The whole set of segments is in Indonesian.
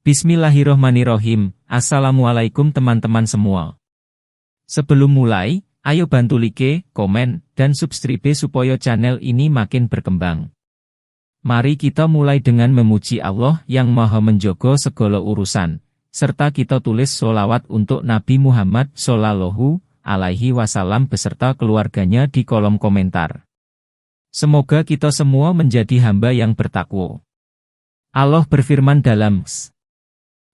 Bismillahirrohmanirrohim, Assalamualaikum teman-teman semua. Sebelum mulai, ayo bantu like, komen, dan subscribe supaya channel ini makin berkembang. Mari kita mulai dengan memuji Allah yang maha menjogo segala urusan, serta kita tulis sholawat untuk Nabi Muhammad Shallallahu Alaihi Wasallam beserta keluarganya di kolom komentar. Semoga kita semua menjadi hamba yang bertakwa. Allah berfirman dalam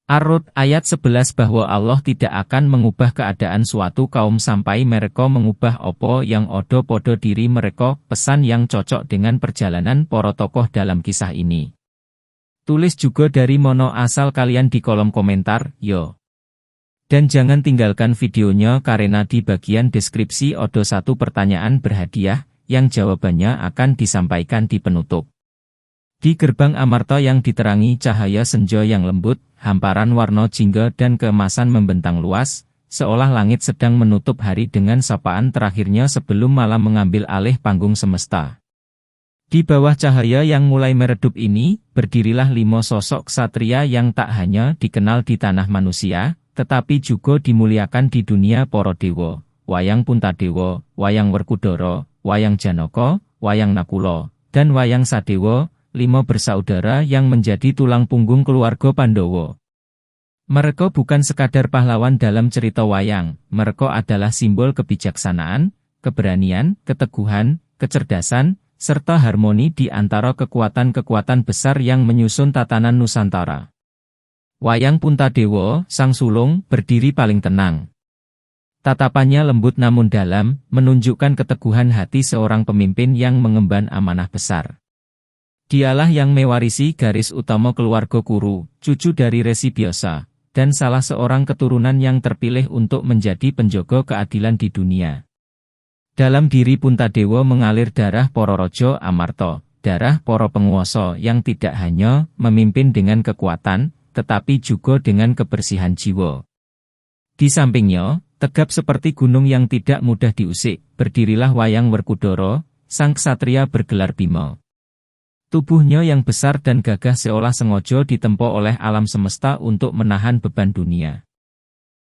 Ar-Rod ayat 11 bahwa Allah tidak akan mengubah keadaan suatu kaum sampai mereka mengubah opo yang odo-podo diri mereka, pesan yang cocok dengan perjalanan para tokoh dalam kisah ini. Tulis juga dari mono asal kalian di kolom komentar, yo. Dan jangan tinggalkan videonya karena di bagian deskripsi ada satu pertanyaan berhadiah, yang jawabannya akan disampaikan di penutup. Di gerbang Amarta yang diterangi cahaya senja yang lembut, hamparan warna jingga dan keemasan membentang luas, seolah langit sedang menutup hari dengan sapaan terakhirnya sebelum malam mengambil alih panggung semesta. Di bawah cahaya yang mulai meredup ini, berdirilah 5 sosok ksatria yang tak hanya dikenal di tanah manusia, tetapi juga dimuliakan di dunia para dewa, Wayang Puntadewa, Wayang Werkudara, Wayang Janaka, Wayang Nakula, dan Wayang Sadewa, 5 bersaudara yang menjadi tulang punggung keluarga Pandawa. Mereka bukan sekadar pahlawan dalam cerita wayang, mereka adalah simbol kebijaksanaan, keberanian, keteguhan, kecerdasan, serta harmoni di antara kekuatan-kekuatan besar yang menyusun tatanan Nusantara. Wayang Puntadewa, sang sulung, berdiri paling tenang. Tatapannya lembut namun dalam, menunjukkan keteguhan hati seorang pemimpin yang mengemban amanah besar. Dialah yang mewarisi garis utama keluarga Kuru, cucu dari Resi Byasa, dan salah seorang keturunan yang terpilih untuk menjadi penjaga keadilan di dunia. Dalam diri Puntadewa mengalir darah para raja Amarta, darah para penguasa yang tidak hanya memimpin dengan kekuatan, tetapi juga dengan kebersihan jiwa. Di sampingnya, tegap seperti gunung yang tidak mudah diusik, berdirilah Wayang Werkudara, sang ksatria bergelar Bima. Tubuhnya yang besar dan gagah seolah sengaja ditempa oleh alam semesta untuk menahan beban dunia.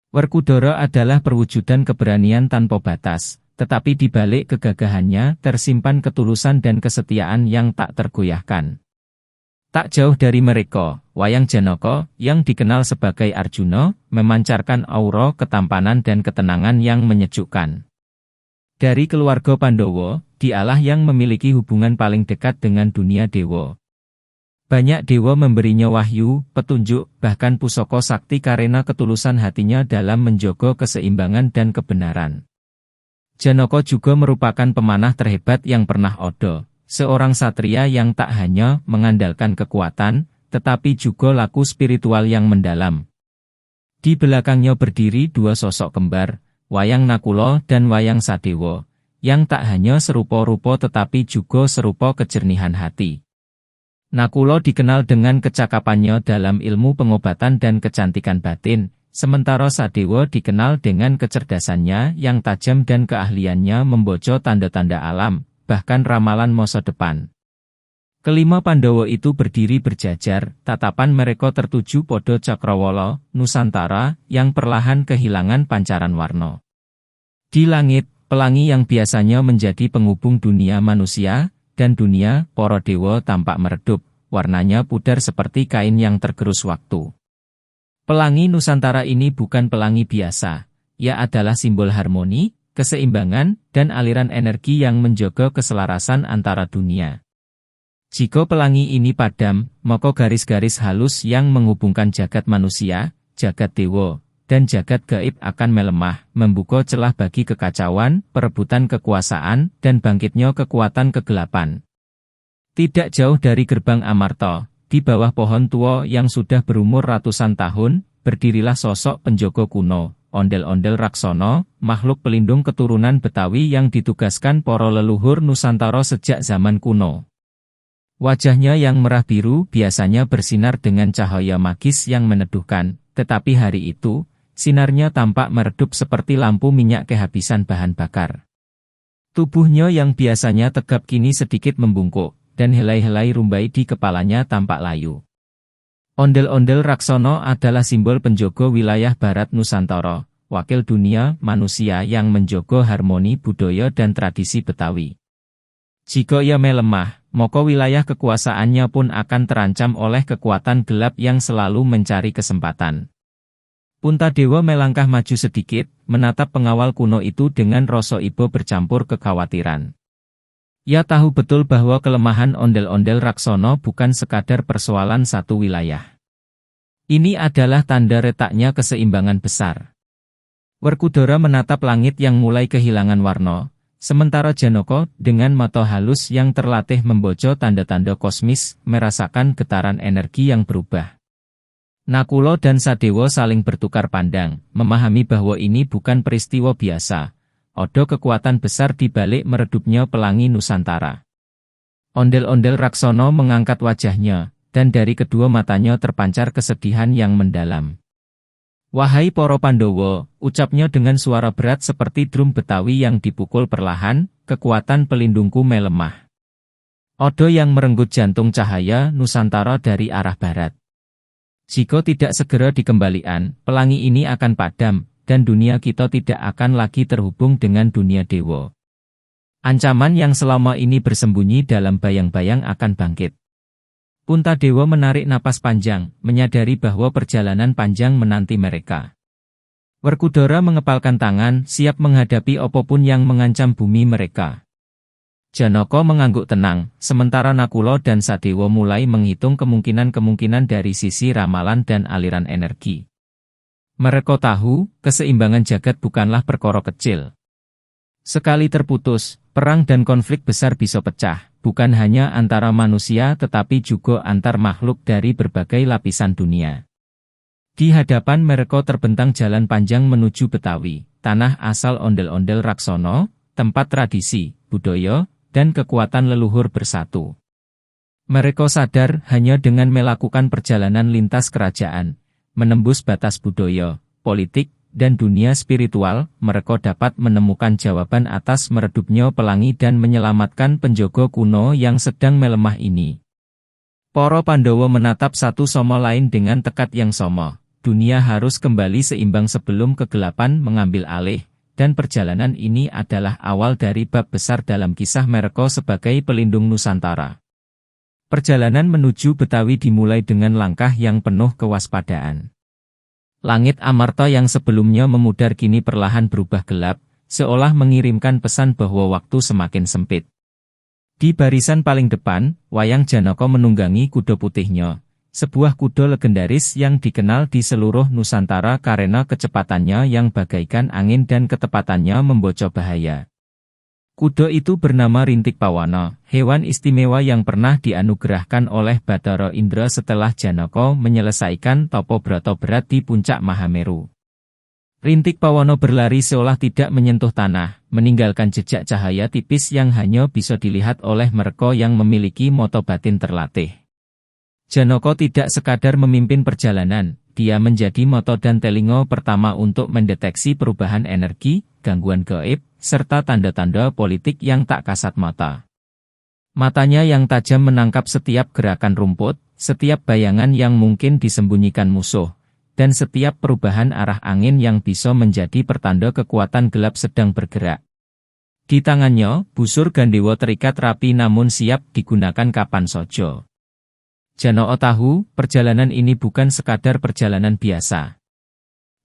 Werkudara adalah perwujudan keberanian tanpa batas, tetapi di balik kegagahannya tersimpan ketulusan dan kesetiaan yang tak tergoyahkan. Tak jauh dari mereka, Wayang Janaka, yang dikenal sebagai Arjuna, memancarkan aura ketampanan dan ketenangan yang menyejukkan. Dari keluarga Pandawa, dialah yang memiliki hubungan paling dekat dengan dunia dewa. Banyak dewa memberinya wahyu, petunjuk, bahkan pusaka sakti karena ketulusan hatinya dalam menjaga keseimbangan dan kebenaran. Janaka juga merupakan pemanah terhebat yang pernah ada, seorang satria yang tak hanya mengandalkan kekuatan, tetapi juga laku spiritual yang mendalam. Di belakangnya berdiri 2 sosok kembar, Wayang Nakula dan Wayang Sadewa, yang tak hanya serupa-rupa tetapi juga serupa kejernihan hati. Nakula dikenal dengan kecakapannya dalam ilmu pengobatan dan kecantikan batin, sementara Sadewa dikenal dengan kecerdasannya yang tajam dan keahliannya membaca tanda-tanda alam, bahkan ramalan masa depan. Kelima Pandawa itu berdiri berjajar, tatapan mereka tertuju pada Cakrawala, Nusantara, yang perlahan kehilangan pancaran warna. Di langit, pelangi yang biasanya menjadi penghubung dunia manusia dan dunia para dewa tampak meredup, warnanya pudar seperti kain yang tergerus waktu. Pelangi Nusantara ini bukan pelangi biasa, ia adalah simbol harmoni, keseimbangan, dan aliran energi yang menjaga keselarasan antara dunia. Jika pelangi ini padam, maka garis-garis halus yang menghubungkan jagat manusia, jagat dewa, dan jagat gaib akan melemah, membuka celah bagi kekacauan, perebutan kekuasaan, dan bangkitnya kekuatan kegelapan. Tidak jauh dari gerbang Amarta, di bawah pohon tua yang sudah berumur ratusan tahun, berdirilah sosok penjaga kuno, ondel-ondel raksana, makhluk pelindung keturunan Betawi yang ditugaskan para leluhur Nusantara sejak zaman kuno. Wajahnya yang merah biru biasanya bersinar dengan cahaya magis yang meneduhkan, tetapi hari itu, sinarnya tampak meredup seperti lampu minyak kehabisan bahan bakar. Tubuhnya yang biasanya tegap kini sedikit membungkuk, dan helai-helai rumbai di kepalanya tampak layu. Ondel-ondel Raksana adalah simbol penjaga wilayah Barat Nusantara, wakil dunia manusia yang menjaga harmoni budaya dan tradisi Betawi. Jika ia melemah, maka wilayah kekuasaannya pun akan terancam oleh kekuatan gelap yang selalu mencari kesempatan. Puntadewa melangkah maju sedikit, menatap pengawal kuno itu dengan rasa iba bercampur kekhawatiran. Ia tahu betul bahwa kelemahan ondel-ondel Raksana bukan sekadar persoalan satu wilayah. Ini adalah tanda retaknya keseimbangan besar. Werkudara menatap langit yang mulai kehilangan warna, sementara Janaka dengan mata halus yang terlatih membaca tanda-tanda kosmis merasakan getaran energi yang berubah. Nakula dan Sadewa saling bertukar pandang, memahami bahwa ini bukan peristiwa biasa. Ada kekuatan besar di balik meredupnya pelangi Nusantara. Ondel-ondel Raksana mengangkat wajahnya, dan dari kedua matanya terpancar kesedihan yang mendalam. "Wahai para Pandhawa," ucapnya dengan suara berat seperti drum Betawi yang dipukul perlahan, "kekuatan pelindungku melemah. Ada yang merenggut jantung cahaya Nusantara dari arah barat. Jika tidak segera dikembalikan, pelangi ini akan padam, dan dunia kita tidak akan lagi terhubung dengan dunia dewa. Ancaman yang selama ini bersembunyi dalam bayang-bayang akan bangkit." Puntadewa menarik napas panjang, menyadari bahwa perjalanan panjang menanti mereka. Werkudara mengepalkan tangan, siap menghadapi apapun yang mengancam bumi mereka. Janaka mengangguk tenang, sementara Nakula dan Sadewa mulai menghitung kemungkinan-kemungkinan dari sisi ramalan dan aliran energi. Mereka tahu, keseimbangan jagat bukanlah perkara kecil. Sekali terputus, perang dan konflik besar bisa pecah, bukan hanya antara manusia tetapi juga antar makhluk dari berbagai lapisan dunia. Di hadapan mereka terbentang jalan panjang menuju Betawi, tanah asal ondel-ondel Raksana, tempat tradisi, budaya, dan kekuatan leluhur bersatu. Mereka sadar hanya dengan melakukan perjalanan lintas kerajaan, menembus batas budaya, politik, dan dunia spiritual, mereka dapat menemukan jawaban atas meredupnya pelangi dan menyelamatkan penjaga kuno yang sedang melemah ini. Para Pandhawa menatap satu sama lain dengan tekad yang sama. Dunia harus kembali seimbang sebelum kegelapan mengambil alih, dan perjalanan ini adalah awal dari bab besar dalam kisah mereka sebagai pelindung Nusantara. Perjalanan menuju Betawi dimulai dengan langkah yang penuh kewaspadaan. Langit Amarta yang sebelumnya memudar kini perlahan berubah gelap, seolah mengirimkan pesan bahwa waktu semakin sempit. Di barisan paling depan, Wayang Janaka menunggangi kuda putihnya, sebuah kuda legendaris yang dikenal di seluruh Nusantara karena kecepatannya yang bagaikan angin dan ketepatannya membaca bahaya. Kuda itu bernama Rintik Pawana, hewan istimewa yang pernah dianugerahkan oleh Bathara Indra setelah Janaka menyelesaikan tapa brata berat di puncak Mahameru. Rintik Pawana berlari seolah tidak menyentuh tanah, meninggalkan jejak cahaya tipis yang hanya bisa dilihat oleh mereka yang memiliki mata batin terlatih. Janaka tidak sekadar memimpin perjalanan, dia menjadi mata dan telinga pertama untuk mendeteksi perubahan energi, gangguan gaib, serta tanda-tanda politik yang tak kasat mata. Matanya yang tajam menangkap setiap gerakan rumput, setiap bayangan yang mungkin disembunyikan musuh, dan setiap perubahan arah angin yang bisa menjadi pertanda kekuatan gelap sedang bergerak. Di tangannya, busur gandewa terikat rapi namun siap digunakan kapan saja. Janaka tahu, perjalanan ini bukan sekadar perjalanan biasa.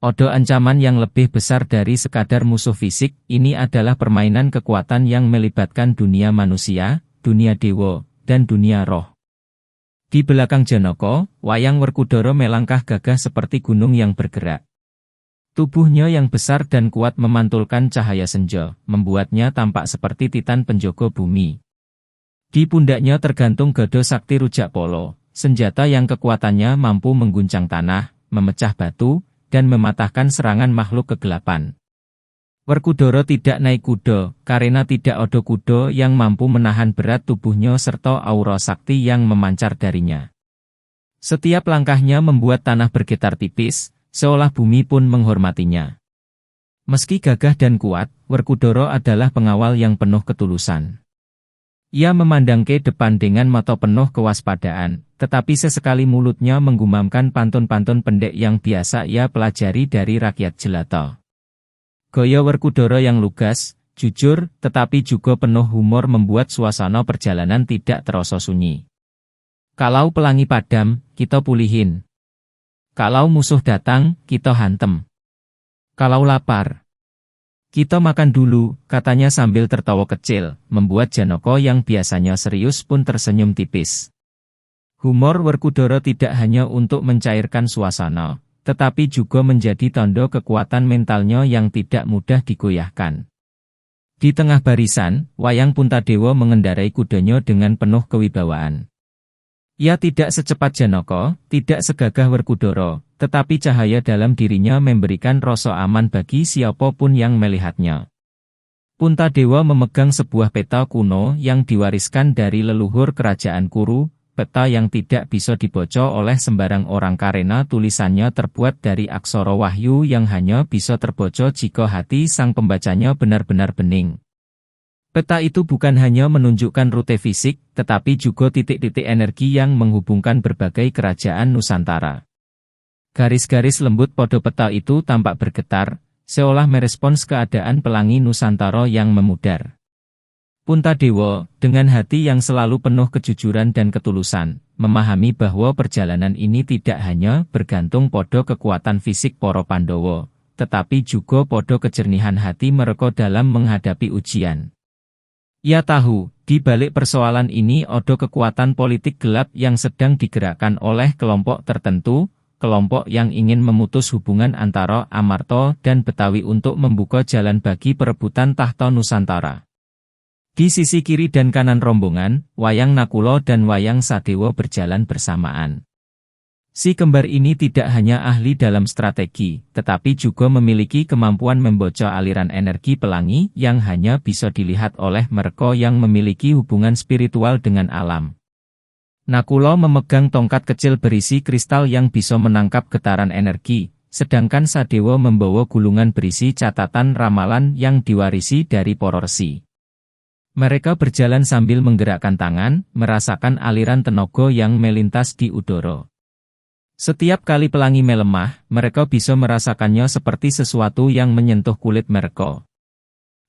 Ada ancaman yang lebih besar dari sekadar musuh fisik, ini adalah permainan kekuatan yang melibatkan dunia manusia, dunia dewa, dan dunia roh. Di belakang Janaka, Wayang Werkudara melangkah gagah seperti gunung yang bergerak. Tubuhnya yang besar dan kuat memantulkan cahaya senja, membuatnya tampak seperti titan penjaga bumi. Di pundaknya tergantung gada sakti rujak polo, senjata yang kekuatannya mampu mengguncang tanah, memecah batu, dan mematahkan serangan makhluk kegelapan. Werkudara tidak naik kuda, karena tidak ada kuda yang mampu menahan berat tubuhnya serta aura sakti yang memancar darinya. Setiap langkahnya membuat tanah bergetar tipis, seolah bumi pun menghormatinya. Meski gagah dan kuat, Werkudara adalah pengawal yang penuh ketulusan. Ia memandang ke depan dengan mata penuh kewaspadaan, tetapi sesekali mulutnya menggumamkan pantun-pantun pendek yang biasa ia pelajari dari rakyat jelata. Gaya Werkudara yang lugas, jujur, tetapi juga penuh humor membuat suasana perjalanan tidak terasa sunyi. Kalau pelangi padam, kita pulihin. Kalau musuh datang, kita hantem. Kalau lapar, kita makan dulu, katanya sambil tertawa kecil, membuat Janaka yang biasanya serius pun tersenyum tipis. Humor Werkudara tidak hanya untuk mencairkan suasana, tetapi juga menjadi tanda kekuatan mentalnya yang tidak mudah digoyahkan. Di tengah barisan, Wayang Puntadewa mengendarai kudanya dengan penuh kewibawaan. Ia tidak secepat Janaka, tidak segagah Werkudara, tetapi cahaya dalam dirinya memberikan rasa aman bagi siapapun yang melihatnya. Puntadewa memegang sebuah peta kuno yang diwariskan dari leluhur kerajaan Kuru, peta yang tidak bisa dibaca oleh sembarang orang karena tulisannya terbuat dari aksara wahyu yang hanya bisa terbaca jika hati sang pembacanya benar-benar bening. Peta itu bukan hanya menunjukkan rute fisik, tetapi juga titik-titik energi yang menghubungkan berbagai kerajaan Nusantara. Garis-garis lembut pada peta itu tampak bergetar, seolah merespons keadaan pelangi Nusantara yang memudar. Puntadewa, dengan hati yang selalu penuh kejujuran dan ketulusan, memahami bahwa perjalanan ini tidak hanya bergantung pada kekuatan fisik para Pandawa, tetapi juga pada kejernihan hati mereka dalam menghadapi ujian. Ia tahu, di balik persoalan ini ada kekuatan politik gelap yang sedang digerakkan oleh kelompok tertentu, kelompok yang ingin memutus hubungan antara Amarta dan Betawi untuk membuka jalan bagi perebutan tahta Nusantara. Di sisi kiri dan kanan rombongan, Wayang Nakula dan Wayang Sadewa berjalan bersamaan. Si kembar ini tidak hanya ahli dalam strategi, tetapi juga memiliki kemampuan membaca aliran energi pelangi yang hanya bisa dilihat oleh mereka yang memiliki hubungan spiritual dengan alam. Nakula memegang tongkat kecil berisi kristal yang bisa menangkap getaran energi, sedangkan Sadewa membawa gulungan berisi catatan ramalan yang diwarisi dari para resi. Mereka berjalan sambil menggerakkan tangan, merasakan aliran tenaga yang melintas di udara. Setiap kali pelangi melemah, mereka bisa merasakannya seperti sesuatu yang menyentuh kulit mereka.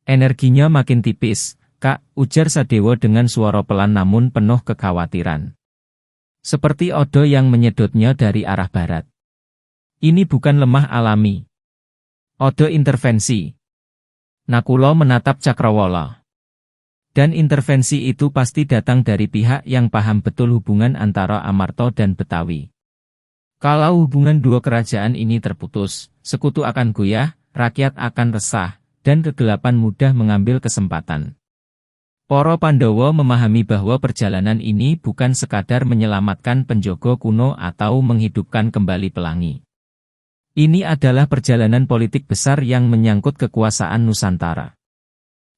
Energinya makin tipis, Kak, ujar Sadewa dengan suara pelan namun penuh kekhawatiran. Seperti odo yang menyedotnya dari arah barat. Ini bukan lemah alami. Odo intervensi. Nakula menatap Cakrawala. Dan intervensi itu pasti datang dari pihak yang paham betul hubungan antara Amarta dan Betawi. Kalau hubungan dua kerajaan ini terputus, sekutu akan goyah, rakyat akan resah, dan kegelapan mudah mengambil kesempatan. Para Pandawa memahami bahwa perjalanan ini bukan sekadar menyelamatkan penjaga kuno atau menghidupkan kembali pelangi. Ini adalah perjalanan politik besar yang menyangkut kekuasaan Nusantara.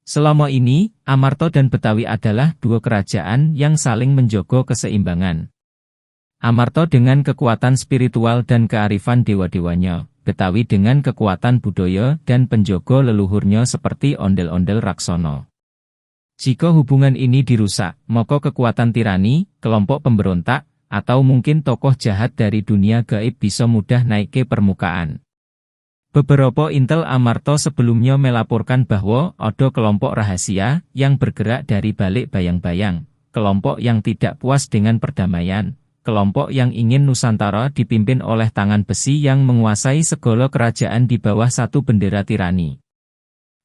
Selama ini, Amarta dan Betawi adalah dua kerajaan yang saling menjaga keseimbangan. Amarta dengan kekuatan spiritual dan kearifan dewa-dewanya, Betawi dengan kekuatan budaya dan penjaga leluhurnya seperti ondel-ondel raksana. Jika hubungan ini dirusak, maka kekuatan tirani, kelompok pemberontak, atau mungkin tokoh jahat dari dunia gaib bisa mudah naik ke permukaan. Beberapa intel Amarta sebelumnya melaporkan bahwa ada kelompok rahasia yang bergerak dari balik bayang-bayang, kelompok yang tidak puas dengan perdamaian, kelompok yang ingin Nusantara dipimpin oleh tangan besi yang menguasai segala kerajaan di bawah satu bendera tirani.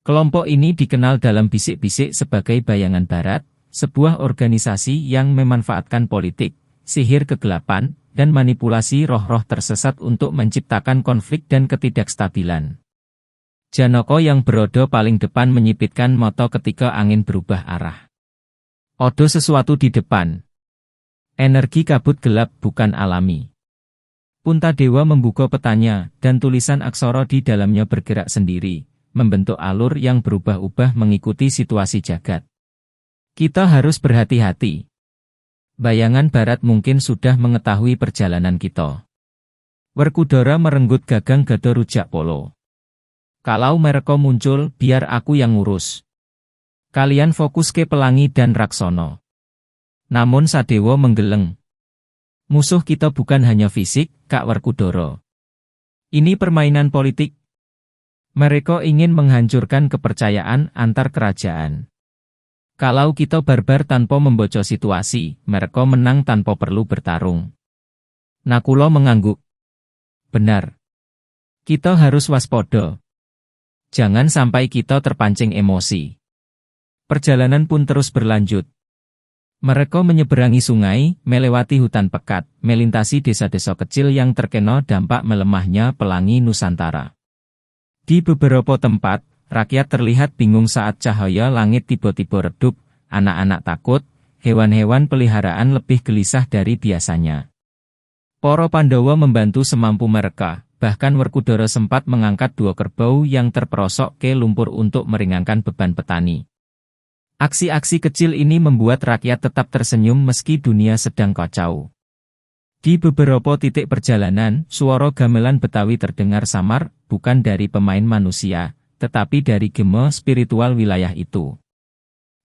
Kelompok ini dikenal dalam bisik-bisik sebagai Bayangan Barat, sebuah organisasi yang memanfaatkan politik, sihir kegelapan, dan manipulasi roh-roh tersesat untuk menciptakan konflik dan ketidakstabilan. Janaka yang berada paling depan menyipitkan mata ketika angin berubah arah. Ada sesuatu di depan. Energi kabut gelap bukan alami. Puntadewa membuka petanya, dan tulisan aksara di dalamnya bergerak sendiri, membentuk alur yang berubah-ubah mengikuti situasi jagat. Kita harus berhati-hati. Bayangan Barat mungkin sudah mengetahui perjalanan kita. Werkudara merenggut gagang gada rujak polo. Kalau mereka muncul, biar aku yang ngurus. Kalian fokus ke pelangi dan Raksono. Namun Sadewa menggeleng. Musuh kita bukan hanya fisik, Kak Werkudara. Ini permainan politik. Mereka ingin menghancurkan kepercayaan antar kerajaan. Kalau kita barbar tanpa membaca situasi, mereka menang tanpa perlu bertarung. Nakula mengangguk. Benar. Kita harus waspada. Jangan sampai kita terpancing emosi. Perjalanan pun terus berlanjut. Mereka menyeberangi sungai, melewati hutan pekat, melintasi desa-desa kecil yang terkena dampak melemahnya pelangi Nusantara. Di beberapa tempat, rakyat terlihat bingung saat cahaya langit tiba-tiba redup, anak-anak takut, hewan-hewan peliharaan lebih gelisah dari biasanya. Para Pandhawa membantu semampu mereka, bahkan Werkudara sempat mengangkat 2 kerbau yang terperosok ke lumpur untuk meringankan beban petani. Aksi-aksi kecil ini membuat rakyat tetap tersenyum meski dunia sedang kacau. Di beberapa titik perjalanan, suara gamelan Betawi terdengar samar, bukan dari pemain manusia, tetapi dari gema spiritual wilayah itu.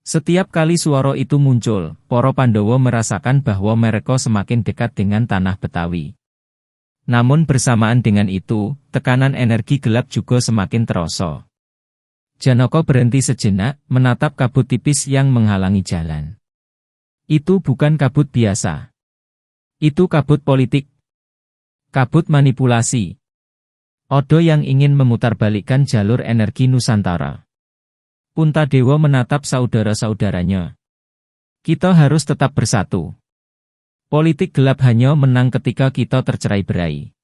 Setiap kali suara itu muncul, para Pandhawa merasakan bahwa mereka semakin dekat dengan tanah Betawi. Namun bersamaan dengan itu, tekanan energi gelap juga semakin terasa. Janaka berhenti sejenak, menatap kabut tipis yang menghalangi jalan. Itu bukan kabut biasa. Itu kabut politik. Kabut manipulasi. Odo yang ingin memutarbalikkan jalur energi Nusantara. Puntadewa menatap saudara-saudaranya. Kita harus tetap bersatu. Politik gelap hanya menang ketika kita tercerai-berai.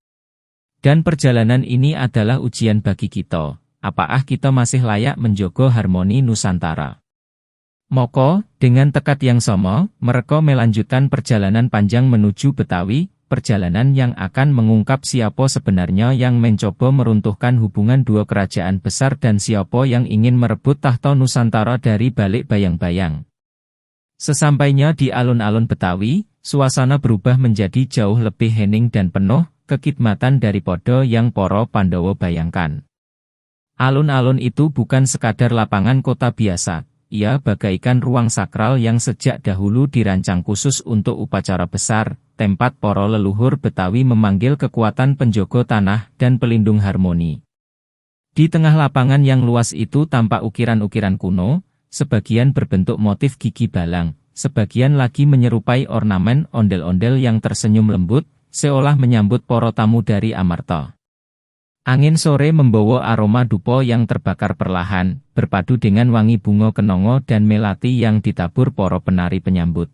Dan perjalanan ini adalah ujian bagi kita. Apakah kita masih layak menjaga harmoni Nusantara? Moko, dengan tekad yang sama, mereka melanjutkan perjalanan panjang menuju Betawi, perjalanan yang akan mengungkap siapa sebenarnya yang mencoba meruntuhkan hubungan 2 kerajaan besar dan siapa yang ingin merebut tahta Nusantara dari balik bayang-bayang. Sesampainya di alun-alun Betawi, suasana berubah menjadi jauh lebih hening dan penuh kekidmatan daripada yang para Pandhawa bayangkan. Alun-alun itu bukan sekadar lapangan kota biasa. Ia bagaikan ruang sakral yang sejak dahulu dirancang khusus untuk upacara besar, tempat para leluhur Betawi memanggil kekuatan penjaga tanah dan pelindung harmoni. Di tengah lapangan yang luas itu tampak ukiran-ukiran kuno, sebagian berbentuk motif gigi balang, sebagian lagi menyerupai ornamen ondel-ondel yang tersenyum lembut, seolah menyambut para tamu dari Amarta. Angin sore membawa aroma dupa yang terbakar perlahan, berpadu dengan wangi bunga kenongo dan melati yang ditabur para penari penyambut.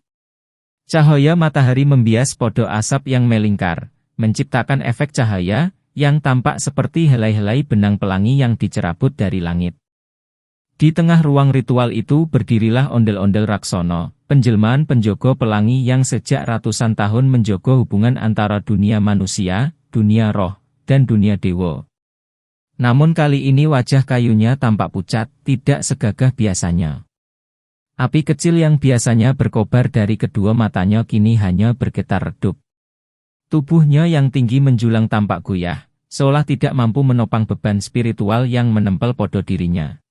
Cahaya matahari membias podo asap yang melingkar, menciptakan efek cahaya, yang tampak seperti helai-helai benang pelangi yang dicerabut dari langit. Di tengah ruang ritual itu berdirilah ondel-ondel Raksono, penjelmaan penjaga pelangi yang sejak ratusan tahun menjaga hubungan antara dunia manusia, dunia roh, dan dunia dewa. Namun kali ini wajah kayunya tampak pucat, tidak segagah biasanya. Api kecil yang biasanya berkobar dari kedua matanya kini hanya bergetar redup. Tubuhnya yang tinggi menjulang tampak goyah, seolah tidak mampu menopang beban spiritual yang menempel pada dirinya.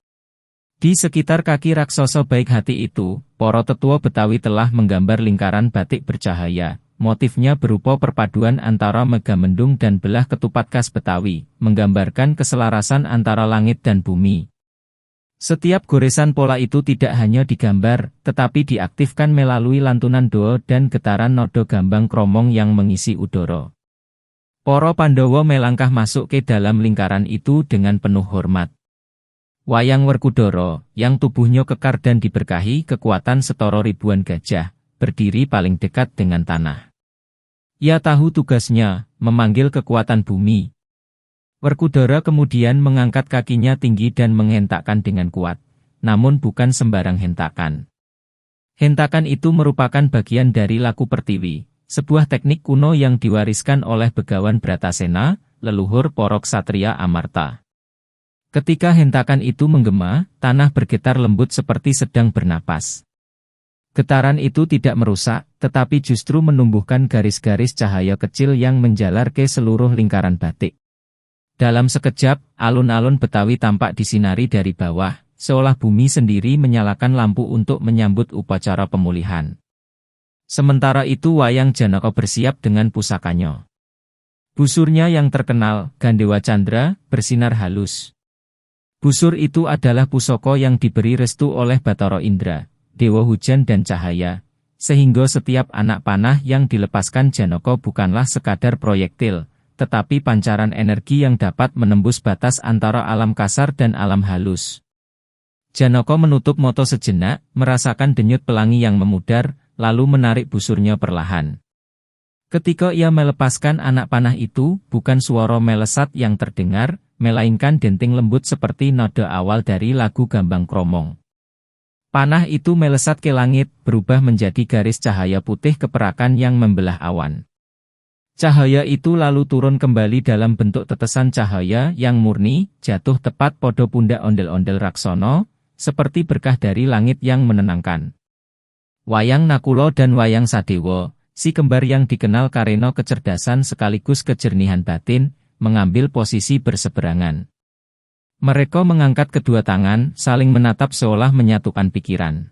Di sekitar kaki raksasa baik hati itu, para tetua Betawi telah menggambar lingkaran batik bercahaya. Motifnya berupa perpaduan antara megamendung dan belah ketupat khas Betawi, menggambarkan keselarasan antara langit dan bumi. Setiap goresan pola itu tidak hanya digambar, tetapi diaktifkan melalui lantunan doa dan getaran nada gambang kromong yang mengisi udara. Para Pandhawa melangkah masuk ke dalam lingkaran itu dengan penuh hormat. Wayang Werkudara, yang tubuhnya kekar dan diberkahi kekuatan setara ribuan gajah, berdiri paling dekat dengan tanah. Ia tahu tugasnya, memanggil kekuatan bumi. Werkudara kemudian mengangkat kakinya tinggi dan menghentakkan dengan kuat, namun bukan sembarang hentakan. Hentakan itu merupakan bagian dari laku pertiwi, sebuah teknik kuno yang diwariskan oleh Begawan Bratasena, leluhur para ksatria Amarta. Ketika hentakan itu menggema, tanah bergetar lembut seperti sedang bernapas. Getaran itu tidak merusak, tetapi justru menumbuhkan garis-garis cahaya kecil yang menjalar ke seluruh lingkaran batik. Dalam sekejap, alun-alun Betawi tampak disinari dari bawah, seolah bumi sendiri menyalakan lampu untuk menyambut upacara pemulihan. Sementara itu Wayang Janaka bersiap dengan pusakanya. Busurnya yang terkenal, Gandewa Candra, bersinar halus. Busur itu adalah pusaka yang diberi restu oleh Bathara Indra, dewa hujan dan cahaya, sehingga setiap anak panah yang dilepaskan Janaka bukanlah sekadar proyektil, tetapi pancaran energi yang dapat menembus batas antara alam kasar dan alam halus. Janaka menutup mata sejenak, merasakan denyut pelangi yang memudar, lalu menarik busurnya perlahan. Ketika ia melepaskan anak panah itu, bukan suara melesat yang terdengar, melainkan denting lembut seperti nada awal dari lagu Gambang Kromong. Panah itu melesat ke langit, berubah menjadi garis cahaya putih keperakan yang membelah awan. Cahaya itu lalu turun kembali dalam bentuk tetesan cahaya yang murni, jatuh tepat pada pundak ondel-ondel Raksana, seperti berkah dari langit yang menenangkan. Wayang Nakula dan Wayang Sadewa, si kembar yang dikenal karena kecerdasan sekaligus kejernihan batin, mengambil posisi berseberangan. Mereka mengangkat kedua tangan, saling menatap seolah menyatukan pikiran.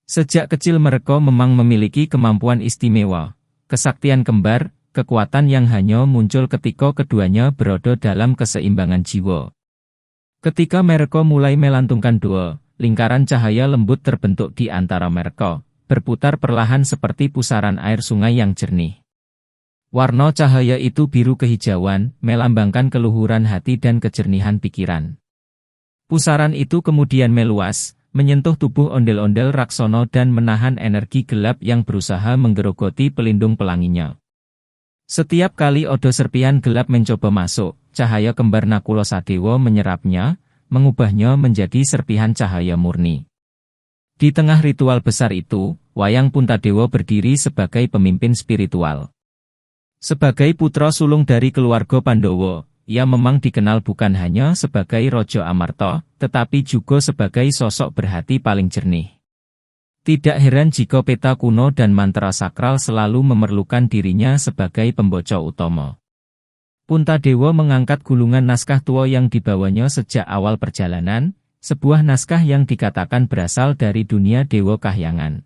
Sejak kecil mereka memang memiliki kemampuan istimewa, kesaktian kembar, kekuatan yang hanya muncul ketika keduanya berada dalam keseimbangan jiwa. Ketika mereka mulai melantungkan doa, lingkaran cahaya lembut terbentuk di antara mereka, berputar perlahan seperti pusaran air sungai yang jernih. Warna cahaya itu biru kehijauan, melambangkan keluhuran hati dan kejernihan pikiran. Pusaran itu kemudian meluas, menyentuh tubuh ondel-ondel Raksana dan menahan energi gelap yang berusaha menggerogoti pelindung pelanginya. Setiap kali odo serpihan gelap mencoba masuk, cahaya kembar Nakula Sadewa menyerapnya, mengubahnya menjadi serpihan cahaya murni. Di tengah ritual besar itu, Wayang Puntadewa berdiri sebagai pemimpin spiritual. Sebagai putra sulung dari keluarga Pandhawa, ia memang dikenal bukan hanya sebagai Raja Amarta, tetapi juga sebagai sosok berhati paling jernih. Tidak heran jika peta kuno dan mantra sakral selalu memerlukan dirinya sebagai pembaca utama. Puntadewa mengangkat gulungan naskah tua yang dibawanya sejak awal perjalanan, sebuah naskah yang dikatakan berasal dari dunia Dewa Kahyangan.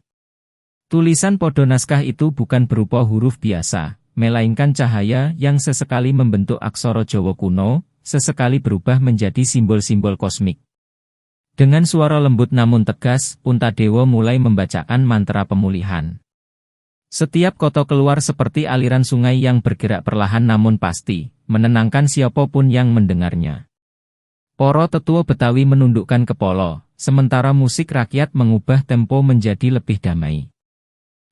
Tulisan pada naskah itu bukan berupa huruf biasa, melainkan cahaya yang sesekali membentuk aksara Jawa kuno, sesekali berubah menjadi simbol-simbol kosmik. Dengan suara lembut namun tegas, Puntadewa mulai membacakan mantra pemulihan. Setiap kata keluar seperti aliran sungai yang bergerak perlahan namun pasti, menenangkan siapapun yang mendengarnya. Para tetua Betawi menundukkan kepala, sementara musik rakyat mengubah tempo menjadi lebih damai.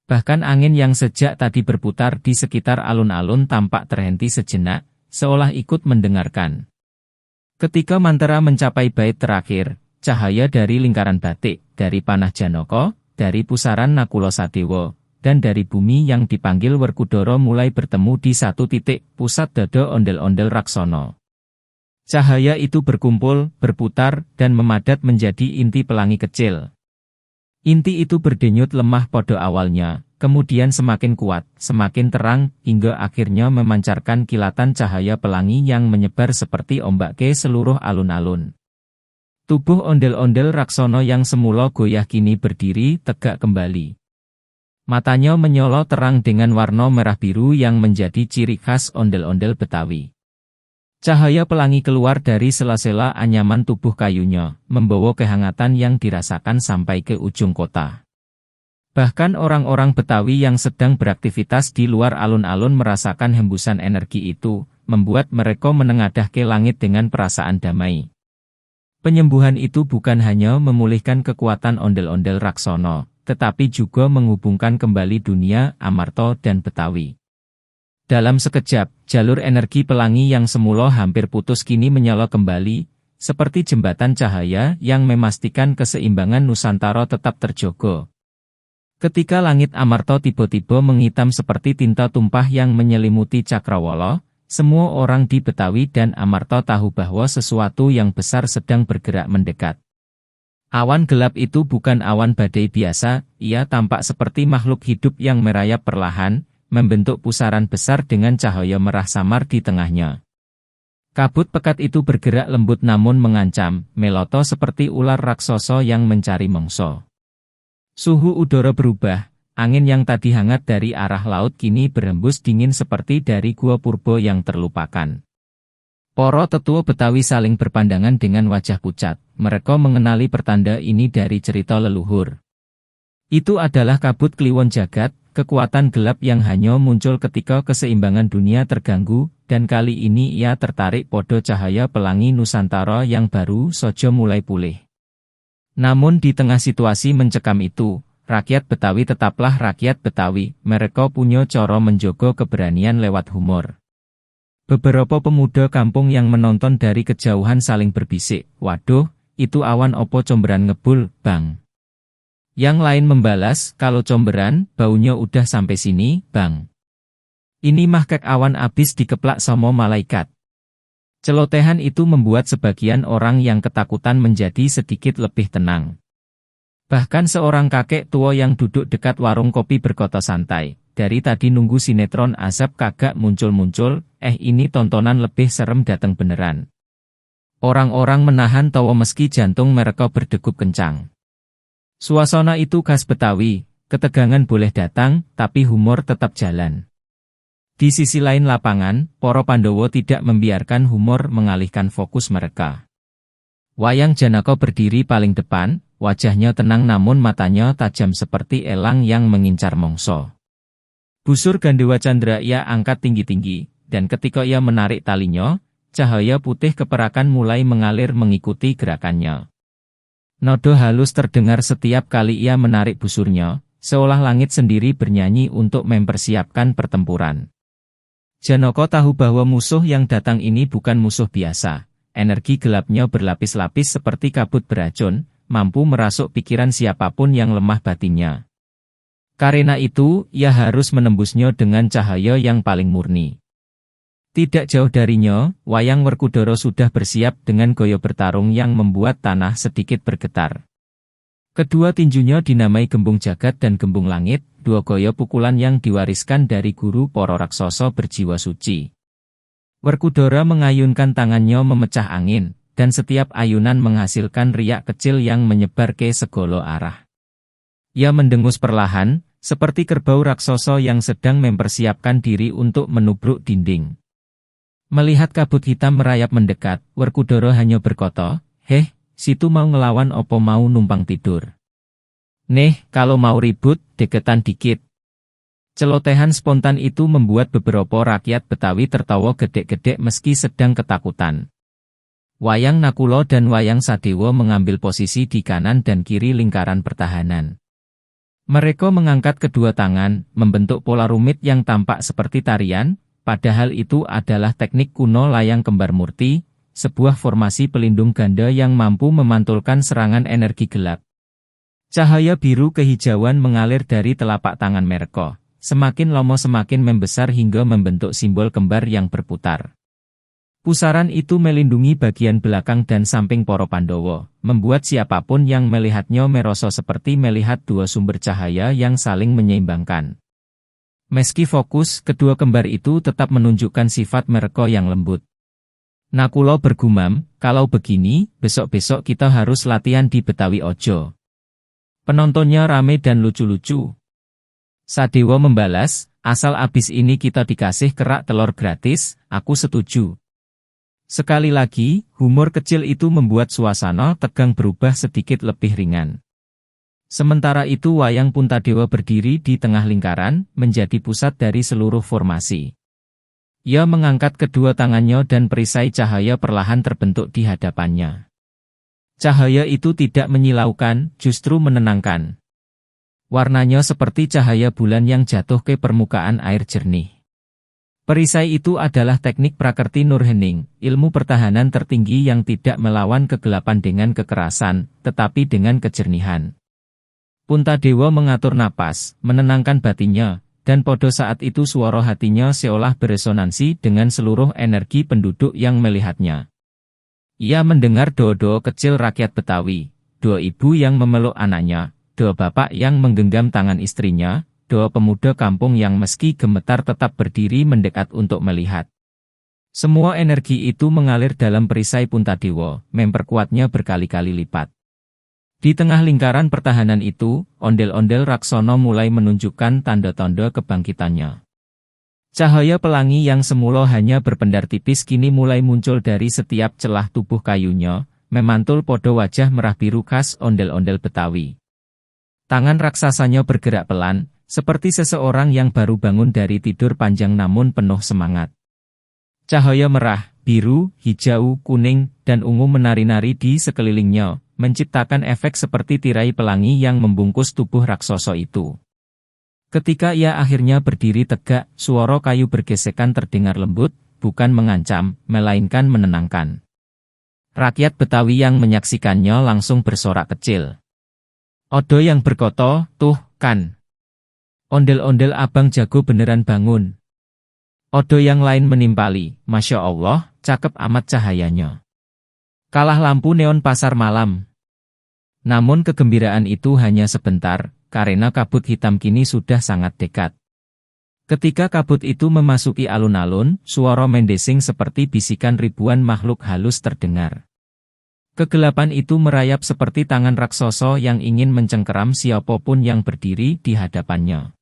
Bahkan angin yang sejak tadi berputar di sekitar alun-alun tampak terhenti sejenak, seolah ikut mendengarkan. Ketika mantra mencapai bait terakhir, cahaya dari lingkaran batik, dari panah Janaka, dari pusaran Nakula Sadewa, dan dari bumi yang dipanggil Werkudara mulai bertemu di satu titik, pusat dada ondel-ondel Raksana. Cahaya itu berkumpul, berputar, dan memadat menjadi inti pelangi kecil. Inti itu berdenyut lemah pada awalnya, kemudian semakin kuat, semakin terang, hingga akhirnya memancarkan kilatan cahaya pelangi yang menyebar seperti ombak ke seluruh alun-alun. Tubuh ondel-ondel Raksana yang semula goyah kini berdiri tegak kembali. Matanya menyolok terang dengan warna merah biru yang menjadi ciri khas ondel-ondel Betawi. Cahaya pelangi keluar dari sela-sela anyaman tubuh kayunya, membawa kehangatan yang dirasakan sampai ke ujung kota. Bahkan orang-orang Betawi yang sedang beraktivitas di luar alun-alun merasakan hembusan energi itu, membuat mereka menengadah ke langit dengan perasaan damai. Penyembuhan itu bukan hanya memulihkan kekuatan ondel-ondel Raksana, tetapi juga menghubungkan kembali dunia, Amarta dan Betawi. Dalam sekejap, jalur energi pelangi yang semula hampir putus kini menyala kembali, seperti jembatan cahaya yang memastikan keseimbangan Nusantara tetap terjaga. Ketika langit Amarta tiba-tiba menghitam seperti tinta tumpah yang menyelimuti Cakrawala, semua orang di Betawi dan Amarta tahu bahwa sesuatu yang besar sedang bergerak mendekat. Awan gelap itu bukan awan badai biasa, ia tampak seperti makhluk hidup yang merayap perlahan, membentuk pusaran besar dengan cahaya merah samar di tengahnya. Kabut pekat itu bergerak lembut namun mengancam, meloto seperti ular raksasa yang mencari mangsa. Suhu udara berubah, angin yang tadi hangat dari arah laut kini berhembus dingin seperti dari gua purba yang terlupakan. Para tetua Betawi saling berpandangan dengan wajah pucat. Mereka mengenali pertanda ini dari cerita leluhur. Itu adalah kabut kliwon jagat, kekuatan gelap yang hanya muncul ketika keseimbangan dunia terganggu, dan kali ini ia tertarik pada cahaya pelangi Nusantara yang baru saja mulai pulih. Namun di tengah situasi mencekam itu, rakyat Betawi tetaplah rakyat Betawi. Mereka punya cara menjaga keberanian lewat humor. Beberapa pemuda kampung yang menonton dari kejauhan saling berbisik, "Waduh, itu awan opo comberan ngebul, Bang?" Yang lain membalas, "Kalau comberan, baunya udah sampai sini, Bang. Ini mah kek awan abis dikeplak sama malaikat." Celotehan itu membuat sebagian orang yang ketakutan menjadi sedikit lebih tenang. Bahkan seorang kakek tua yang duduk dekat warung kopi berkata santai, "Dari tadi nunggu sinetron azab kagak muncul-muncul, ini tontonan lebih serem dateng beneran." Orang-orang menahan tawa meski jantung mereka berdegup kencang. Suasana itu khas Betawi, ketegangan boleh datang, tapi humor tetap jalan. Di sisi lain lapangan, para Pandawa tidak membiarkan humor mengalihkan fokus mereka. Wayang Janaka berdiri paling depan, wajahnya tenang namun matanya tajam seperti elang yang mengincar mangsa. Busur Gandewa Candra ia angkat tinggi-tinggi, dan ketika ia menarik talinya, cahaya putih keperakan mulai mengalir mengikuti gerakannya. Nada halus terdengar setiap kali ia menarik busurnya, seolah langit sendiri bernyanyi untuk mempersiapkan pertempuran. Janaka tahu bahwa musuh yang datang ini bukan musuh biasa. Energi gelapnya berlapis-lapis seperti kabut beracun, mampu merasuk pikiran siapapun yang lemah batinnya. Karena itu, ia harus menembusnya dengan cahaya yang paling murni. Tidak jauh darinya, Wayang Werkudara sudah bersiap dengan gaya bertarung yang membuat tanah sedikit bergetar. Kedua tinjunya dinamai Gembung Jagat dan Gembung Langit, dua gaya pukulan yang diwariskan dari guru para raksasa berjiwa suci. Werkudara mengayunkan tangannya memecah angin, dan setiap ayunan menghasilkan riak kecil yang menyebar ke segala arah. Ia mendengus perlahan, seperti kerbau raksasa yang sedang mempersiapkan diri untuk menubruk dinding. Melihat kabut hitam merayap mendekat, Werkudara hanya berkata, "Heh, situ mau ngelawan opo mau numpang tidur? Nih, kalau mau ribut, deketan dikit." Celotehan spontan itu membuat beberapa rakyat Betawi tertawa gede-gede meski sedang ketakutan. Wayang Nakula dan Wayang Sadewa mengambil posisi di kanan dan kiri lingkaran pertahanan. Mereka mengangkat kedua tangan, membentuk pola rumit yang tampak seperti tarian, padahal itu adalah teknik kuno layang kembar murti, sebuah formasi pelindung ganda yang mampu memantulkan serangan energi gelap. Cahaya biru kehijauan mengalir dari telapak tangan mereka, semakin lama semakin membesar hingga membentuk simbol kembar yang berputar. Pusaran itu melindungi bagian belakang dan samping para Pandawa, membuat siapapun yang melihatnya merasa seperti melihat dua sumber cahaya yang saling menyeimbangkan. Meski fokus, kedua kembar itu tetap menunjukkan sifat mereka yang lembut. Nakula bergumam, "Kalau begini, besok-besok kita harus latihan di Betawi Ojo." Penontonnya rame dan lucu-lucu. Sadewa membalas, "Asal abis ini kita dikasih kerak telur gratis, aku setuju." Sekali lagi, humor kecil itu membuat suasana tegang berubah sedikit lebih ringan. Sementara itu Wayang Puntadewa berdiri di tengah lingkaran, menjadi pusat dari seluruh formasi. Ia mengangkat kedua tangannya dan perisai cahaya perlahan terbentuk di hadapannya. Cahaya itu tidak menyilaukan, justru menenangkan. Warnanya seperti cahaya bulan yang jatuh ke permukaan air jernih. Perisai itu adalah teknik Prakerti Nurhening, ilmu pertahanan tertinggi yang tidak melawan kegelapan dengan kekerasan, tetapi dengan kejernihan. Puntadewa mengatur napas, menenangkan batinnya, dan pada saat itu suara hatinya seolah beresonansi dengan seluruh energi penduduk yang melihatnya. Ia mendengar doa-doa kecil rakyat Betawi, doa ibu yang memeluk anaknya, doa bapak yang menggenggam tangan istrinya, doa pemuda kampung yang meski gemetar tetap berdiri mendekat untuk melihat. Semua energi itu mengalir dalam perisai Puntadewa, memperkuatnya berkali-kali lipat. Di tengah lingkaran pertahanan itu, ondel-ondel Raksana mulai menunjukkan tanda-tanda kebangkitannya. Cahaya pelangi yang semula hanya berpendar tipis kini mulai muncul dari setiap celah tubuh kayunya, memantul pada wajah merah biru khas ondel-ondel Betawi. Tangan raksasanya bergerak pelan, seperti seseorang yang baru bangun dari tidur panjang namun penuh semangat. Cahaya merah, biru, hijau, kuning, dan ungu menari-nari di sekelilingnya, menciptakan efek seperti tirai pelangi yang membungkus tubuh raksasa itu. Ketika ia akhirnya berdiri tegak, suara kayu bergesekan terdengar lembut, bukan mengancam, melainkan menenangkan. Rakyat Betawi yang menyaksikannya langsung bersorak kecil. Odo yang berkata, "Tuh, kan. Ondel-ondel Abang Jago beneran bangun." Odo yang lain menimpali, "Masya Allah, cakep amat cahayanya. Kalah lampu neon pasar malam." Namun kegembiraan itu hanya sebentar, karena kabut hitam kini sudah sangat dekat. Ketika kabut itu memasuki alun-alun, suara mendesing seperti bisikan ribuan makhluk halus terdengar. Kegelapan itu merayap seperti tangan raksasa yang ingin mencengkeram siapapun yang berdiri di hadapannya.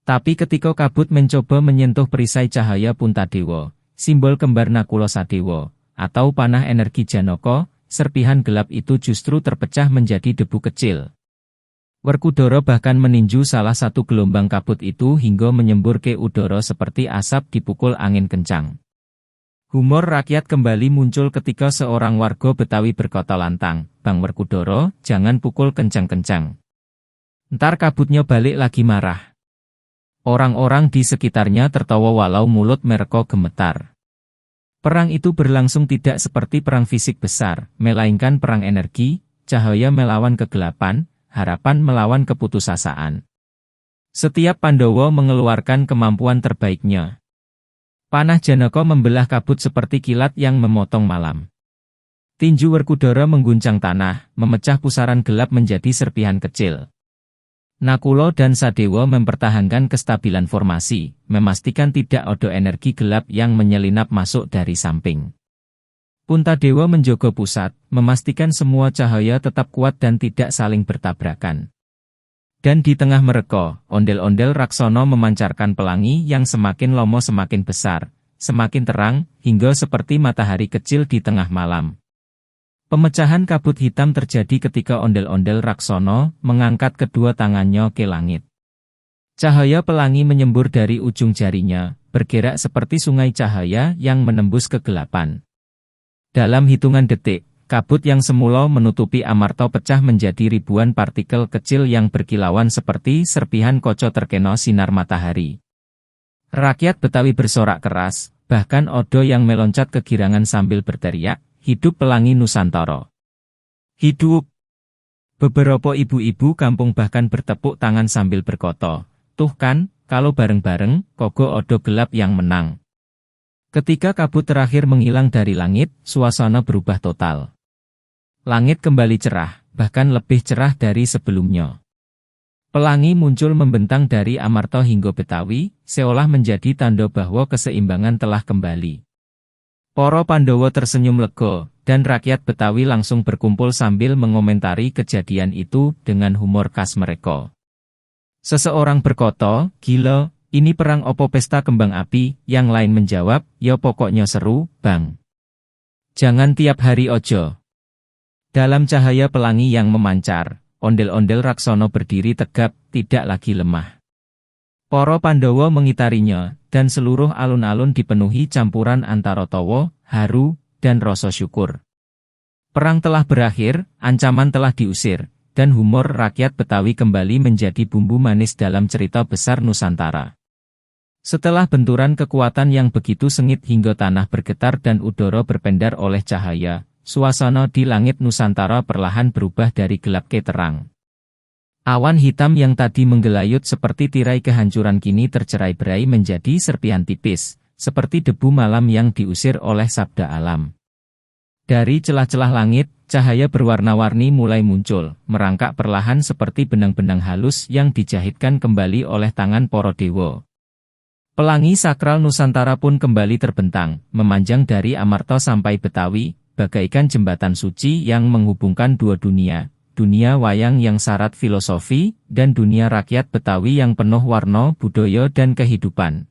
Tapi ketika kabut mencoba menyentuh perisai cahaya Puntadewa, simbol kembar Nakula Sadewa, atau panah energi Janaka, serpihan gelap itu justru terpecah menjadi debu kecil. Werkudara bahkan meninju salah satu gelombang kabut itu hingga menyembur ke udara seperti asap dipukul angin kencang. Humor rakyat kembali muncul ketika seorang warga Betawi berkata lantang, "Bang Werkudara, jangan pukul kencang-kencang. Ntar kabutnya balik lagi marah." Orang-orang di sekitarnya tertawa walau mulut mereka gemetar. Perang itu berlangsung tidak seperti perang fisik besar, melainkan perang energi, cahaya melawan kegelapan, harapan melawan keputusasaan. Setiap Pandawa mengeluarkan kemampuan terbaiknya. Panah Janaka membelah kabut seperti kilat yang memotong malam. Tinju Werkudara mengguncang tanah, memecah pusaran gelap menjadi serpihan kecil. Nakula dan Sadewa mempertahankan kestabilan formasi, memastikan tidak ada energi gelap yang menyelinap masuk dari samping. Puntadewa menjaga pusat, memastikan semua cahaya tetap kuat dan tidak saling bertabrakan. Dan di tengah mereka, ondel-ondel Raksana memancarkan pelangi yang semakin lama semakin besar, semakin terang, hingga seperti matahari kecil di tengah malam. Pemecahan kabut hitam terjadi ketika ondel-ondel Raksana mengangkat kedua tangannya ke langit. Cahaya pelangi menyembur dari ujung jarinya, bergerak seperti sungai cahaya yang menembus kegelapan. Dalam hitungan detik, kabut yang semula menutupi Amarta pecah menjadi ribuan partikel kecil yang berkilauan seperti serpihan kaca terkena sinar matahari. Rakyat Betawi bersorak keras, bahkan Odo yang meloncat kegirangan sambil berteriak, "Hidup pelangi Nusantara! Hidup!" Beberapa ibu-ibu kampung bahkan bertepuk tangan sambil berkata, "Tuh kan, kalau bareng-bareng, kogo Odo gelap yang menang." Ketika kabut terakhir menghilang dari langit, suasana berubah total. Langit kembali cerah, bahkan lebih cerah dari sebelumnya. Pelangi muncul membentang dari Amarta hingga Betawi, seolah menjadi tanda bahwa keseimbangan telah kembali. Para Pandawa tersenyum lega, dan rakyat Betawi langsung berkumpul sambil mengomentari kejadian itu dengan humor khas mereka. Seseorang berkata, "Gila, ini perang opo pesta kembang api?" Yang lain menjawab, "Ya pokoknya seru, Bang. Jangan tiap hari ojo." Dalam cahaya pelangi yang memancar, ondel-ondel Raksana berdiri tegap, tidak lagi lemah. Para Pandawa mengitarinya, dan seluruh alun-alun dipenuhi campuran antara tawa, haru, dan rasa syukur. Perang telah berakhir, ancaman telah diusir, dan humor rakyat Betawi kembali menjadi bumbu manis dalam cerita besar Nusantara. Setelah benturan kekuatan yang begitu sengit hingga tanah bergetar dan udara berpendar oleh cahaya, suasana di langit Nusantara perlahan berubah dari gelap ke terang. Awan hitam yang tadi menggelayut seperti tirai kehancuran kini tercerai-berai menjadi serpihan tipis, seperti debu malam yang diusir oleh sabda alam. Dari celah-celah langit, cahaya berwarna-warni mulai muncul, merangkak perlahan seperti benang-benang halus yang dijahitkan kembali oleh tangan para dewa. Pelangi sakral Nusantara pun kembali terbentang, memanjang dari Amarta sampai Betawi, bagaikan jembatan suci yang menghubungkan dua dunia, dunia wayang yang syarat filosofi, dan dunia rakyat Betawi yang penuh warna, budaya dan kehidupan.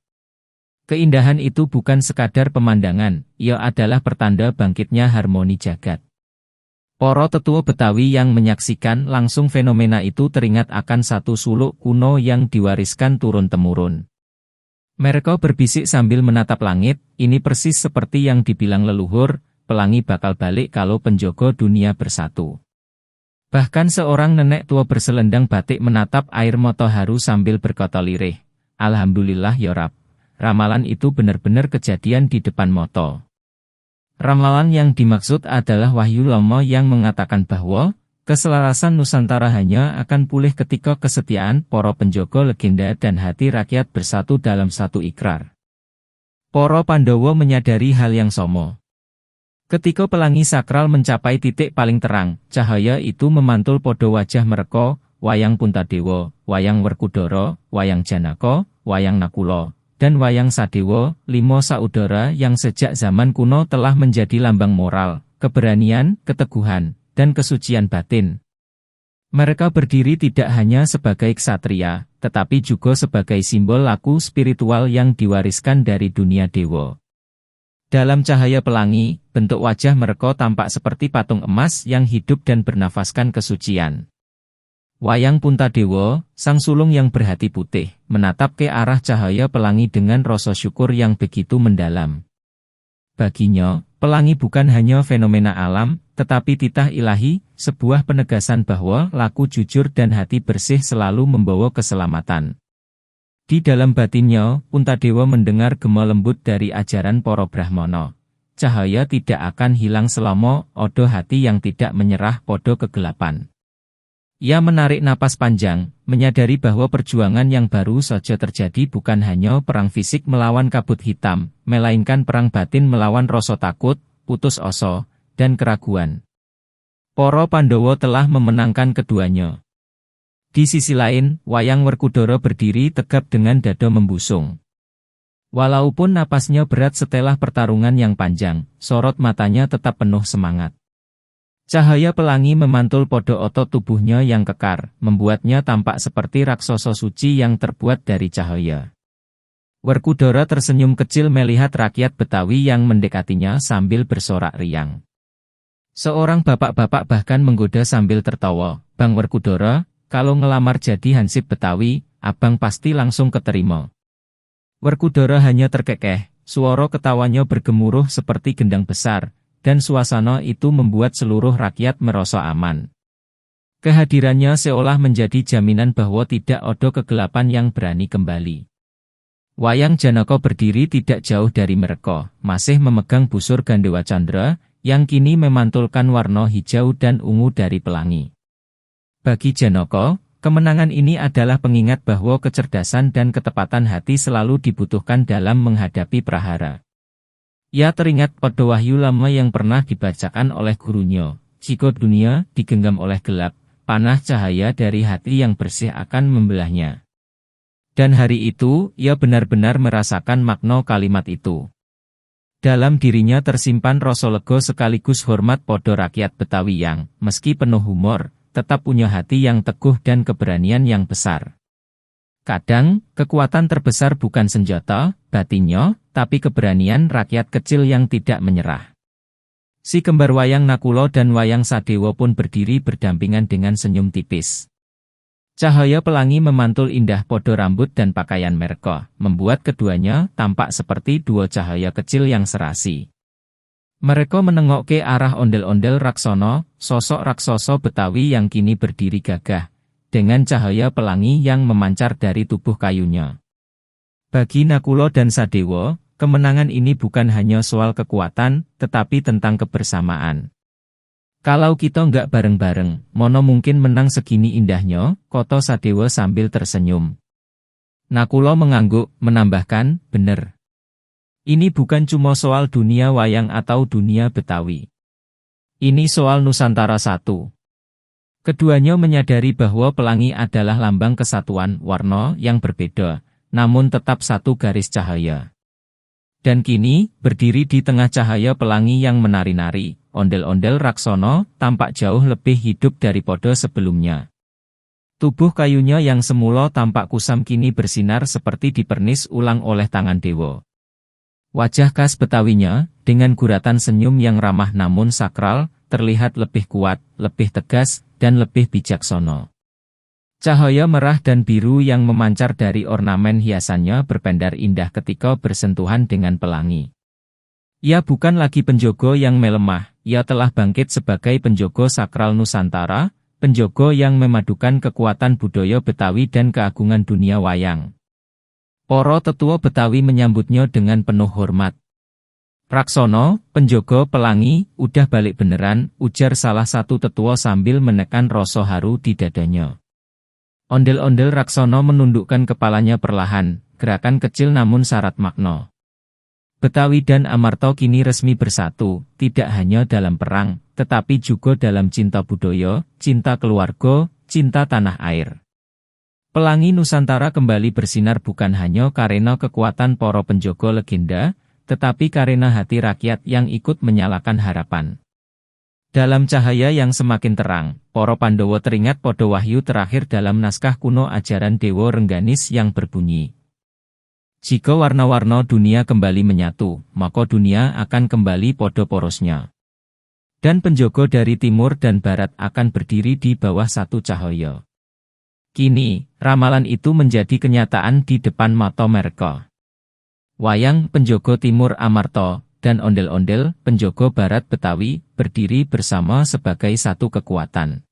Keindahan itu bukan sekadar pemandangan, ia adalah pertanda bangkitnya harmoni jagat. Para tetua Betawi yang menyaksikan langsung fenomena itu teringat akan satu suluk kuno yang diwariskan turun-temurun. Mereka berbisik sambil menatap langit, ini persis seperti yang dibilang leluhur, pelangi bakal balik kalau penjogo dunia bersatu. Bahkan seorang nenek tua berselendang batik menatap air mata haru sambil berkata lirih, "Alhamdulillah ya Rab, ramalan itu benar-benar kejadian di depan mata." Ramalan yang dimaksud adalah Wahyu Lomo yang mengatakan bahwa keselarasan Nusantara hanya akan pulih ketika kesetiaan para penjaga legenda dan hati rakyat bersatu dalam satu ikrar. Para Pandhawa menyadari hal yang sama. Ketika pelangi sakral mencapai titik paling terang, cahaya itu memantul pada wajah mereka, wayang Puntadewa, wayang Werkudara, wayang Janaka, wayang Nakula, dan wayang Sadewa, 5 saudara yang sejak zaman kuno telah menjadi lambang moral, keberanian, keteguhan, dan kesucian batin. Mereka berdiri tidak hanya sebagai ksatria, tetapi juga sebagai simbol laku spiritual yang diwariskan dari dunia dewa. Dalam cahaya pelangi, bentuk wajah mereka tampak seperti patung emas yang hidup dan bernafaskan kesucian. Wayang Puntadewa, sang sulung yang berhati putih, menatap ke arah cahaya pelangi dengan rasa syukur yang begitu mendalam. Baginya, pelangi bukan hanya fenomena alam, tetapi titah ilahi, sebuah penegasan bahwa laku jujur dan hati bersih selalu membawa keselamatan. Di dalam batinnya, Puntadewa mendengar gema lembut dari ajaran para Brahmana. Cahaya tidak akan hilang selama ada hati yang tidak menyerah pada kegelapan. Ia menarik napas panjang, menyadari bahwa perjuangan yang baru saja terjadi bukan hanya perang fisik melawan kabut hitam, melainkan perang batin melawan rasa takut, putus asa, dan keraguan. Para Pandhawa telah memenangkan keduanya. Di sisi lain, wayang Werkudara berdiri tegap dengan dada membusung. Walaupun napasnya berat setelah pertarungan yang panjang, sorot matanya tetap penuh semangat. Cahaya pelangi memantul pada otot tubuhnya yang kekar, membuatnya tampak seperti raksasa suci yang terbuat dari cahaya. Werkudara tersenyum kecil melihat rakyat Betawi yang mendekatinya sambil bersorak riang. Seorang bapak-bapak bahkan menggoda sambil tertawa, "Bang Werkudara, kalau ngelamar jadi hansip Betawi, abang pasti langsung keterima." Werkudara hanya terkekeh, suara ketawanya bergemuruh seperti gendang besar, dan suasana itu membuat seluruh rakyat merasa aman. Kehadirannya seolah menjadi jaminan bahwa tidak ada kegelapan yang berani kembali. Wayang Janaka berdiri tidak jauh dari mereka, masih memegang busur Gandewa Candra, yang kini memantulkan warna hijau dan ungu dari pelangi. Bagi Janaka, kemenangan ini adalah pengingat bahwa kecerdasan dan ketepatan hati selalu dibutuhkan dalam menghadapi prahara. Ia teringat pada wahyu lama yang pernah dibacakan oleh gurunya, "Jika dunia digenggam oleh gelap, panah cahaya dari hati yang bersih akan membelahnya." Dan hari itu, ia benar-benar merasakan makna kalimat itu. Dalam dirinya tersimpan rasa lega sekaligus hormat pada rakyat Betawi yang, meski penuh humor, tetap punya hati yang teguh dan keberanian yang besar. Kadang, kekuatan terbesar bukan senjata, batinnya, tapi keberanian rakyat kecil yang tidak menyerah. Si kembar wayang Nakula dan wayang Sadewa pun berdiri berdampingan dengan senyum tipis. Cahaya pelangi memantul indah pada rambut dan pakaian mereka, membuat keduanya tampak seperti dua cahaya kecil yang serasi. Mereka menengok ke arah ondel-ondel Raksana, sosok raksasa Betawi yang kini berdiri gagah, dengan cahaya pelangi yang memancar dari tubuh kayunya. Bagi Nakula dan Sadewa, kemenangan ini bukan hanya soal kekuatan, tetapi tentang kebersamaan. "Kalau kita nggak bareng-bareng, mono mungkin menang segini indahnya," kata Sadewa sambil tersenyum. Nakula mengangguk, menambahkan, "Bener. Ini bukan cuma soal dunia wayang atau dunia Betawi. Ini soal Nusantara satu." Keduanya menyadari bahwa pelangi adalah lambang kesatuan warna yang berbeda, namun tetap satu garis cahaya. Dan kini, berdiri di tengah cahaya pelangi yang menari-nari, ondel-ondel Raksana tampak jauh lebih hidup daripada sebelumnya. Tubuh kayunya yang semula tampak kusam kini bersinar seperti dipernis ulang oleh tangan dewa. Wajah khas Betawinya, dengan guratan senyum yang ramah namun sakral, terlihat lebih kuat, lebih tegas, dan lebih bijaksana. Cahaya merah dan biru yang memancar dari ornamen hiasannya berpendar indah ketika bersentuhan dengan pelangi. Ia bukan lagi penjogo yang melemah, ia telah bangkit sebagai penjogo sakral Nusantara, penjogo yang memadukan kekuatan budaya Betawi dan keagungan dunia wayang. Para tetua Betawi menyambutnya dengan penuh hormat. "Raksana, penjogo pelangi, udah balik beneran," ujar salah satu tetua sambil menekan rasa haru di dadanya. Ondel-ondel Raksana menundukkan kepalanya perlahan, gerakan kecil namun syarat makna. Betawi dan Amarta kini resmi bersatu, tidak hanya dalam perang, tetapi juga dalam cinta budaya, cinta keluarga, cinta tanah air. Pelangi Nusantara kembali bersinar bukan hanya karena kekuatan para penjogo legenda, tetapi karena hati rakyat yang ikut menyalakan harapan. Dalam cahaya yang semakin terang, para Pandhawa teringat pada wahyu terakhir dalam naskah kuno ajaran Dewa Rengganis yang berbunyi, "Jika warna-warna dunia kembali menyatu, maka dunia akan kembali pada porosnya. Dan penjogo dari timur dan barat akan berdiri di bawah satu cahaya." Kini, ramalan itu menjadi kenyataan di depan mata mereka. Wayang penjogo timur Amarta dan ondel-ondel penjogo barat Betawi berdiri bersama sebagai satu kekuatan.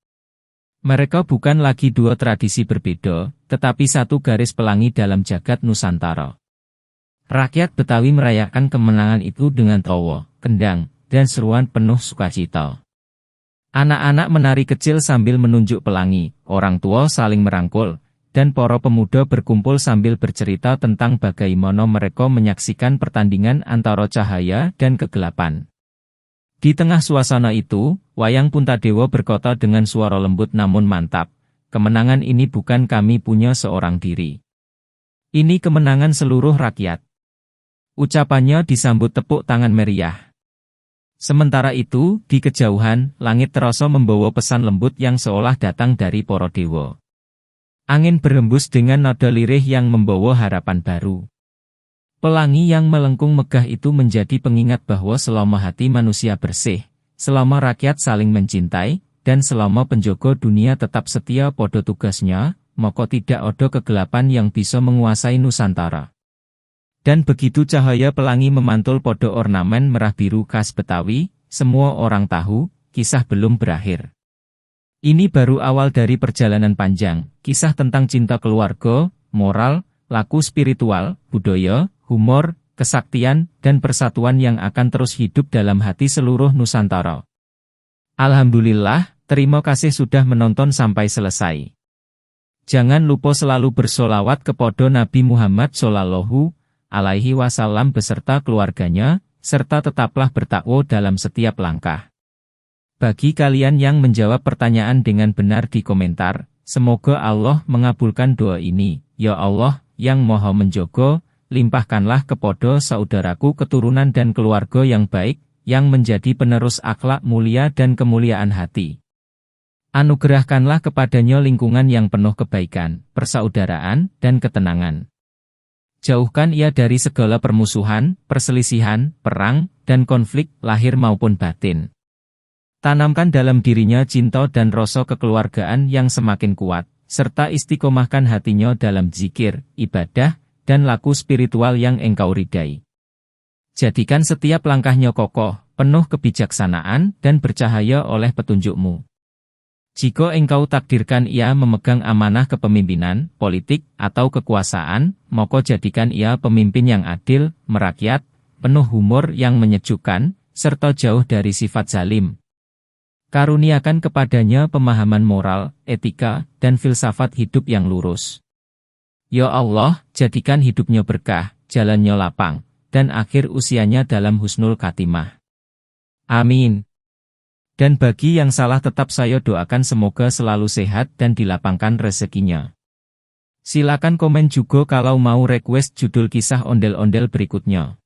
Mereka bukan lagi dua tradisi berbeda, tetapi satu garis pelangi dalam jagat Nusantara. Rakyat Betawi merayakan kemenangan itu dengan tawa, kendang, dan seruan penuh sukacita. Anak-anak menari kecil sambil menunjuk pelangi, orang tua saling merangkul, dan para pemuda berkumpul sambil bercerita tentang bagaimana mereka menyaksikan pertandingan antara cahaya dan kegelapan. Di tengah suasana itu, Wayang Puntadewa berkata dengan suara lembut namun mantap, "Kemenangan ini bukan kami punya seorang diri. Ini kemenangan seluruh rakyat." Ucapannya disambut tepuk tangan meriah. Sementara itu, di kejauhan, langit terasa membawa pesan lembut yang seolah datang dari para dewa. Angin berhembus dengan nada lirih yang membawa harapan baru. Pelangi yang melengkung megah itu menjadi pengingat bahwa selama hati manusia bersih, selama rakyat saling mencintai, dan selama penjogo dunia tetap setia pada tugasnya, maka tidak ada kegelapan yang bisa menguasai Nusantara. Dan begitu cahaya pelangi memantul pada ornamen merah biru khas Betawi, semua orang tahu, kisah belum berakhir. Ini baru awal dari perjalanan panjang, kisah tentang cinta keluarga, moral, laku spiritual, budaya, humor, kesaktian, dan persatuan yang akan terus hidup dalam hati seluruh Nusantara. Alhamdulillah, terima kasih sudah menonton sampai selesai. Jangan lupa selalu bersolawat kepada Nabi Muhammad SAW beserta keluarganya, serta tetaplah bertakwa dalam setiap langkah. Bagi kalian yang menjawab pertanyaan dengan benar di komentar, semoga Allah mengabulkan doa ini. Ya Allah, yang Maha Menjogo, limpahkanlah kepada saudaraku keturunan dan keluarga yang baik, yang menjadi penerus akhlak mulia dan kemuliaan hati. Anugerahkanlah kepadanya lingkungan yang penuh kebaikan, persaudaraan, dan ketenangan. Jauhkan ia dari segala permusuhan, perselisihan, perang, dan konflik, lahir maupun batin. Tanamkan dalam dirinya cinta dan rasa kekeluargaan yang semakin kuat, serta istiqomahkan hatinya dalam zikir, ibadah, dan laku spiritual yang engkau ridai. Jadikan setiap langkahnya kokoh, penuh kebijaksanaan, dan bercahaya oleh petunjukmu. Jika engkau takdirkan ia memegang amanah kepemimpinan, politik, atau kekuasaan, maka jadikan ia pemimpin yang adil, merakyat, penuh humor yang menyejukkan, serta jauh dari sifat zalim. Karuniakan kepadanya pemahaman moral, etika, dan filsafat hidup yang lurus. Ya Allah, jadikan hidupnya berkah, jalannya lapang, dan akhir usianya dalam husnul khatimah. Amin. Dan bagi yang salah tetap saya doakan semoga selalu sehat dan dilapangkan rezekinya. Silakan komen juga kalau mau request judul kisah ondel-ondel berikutnya.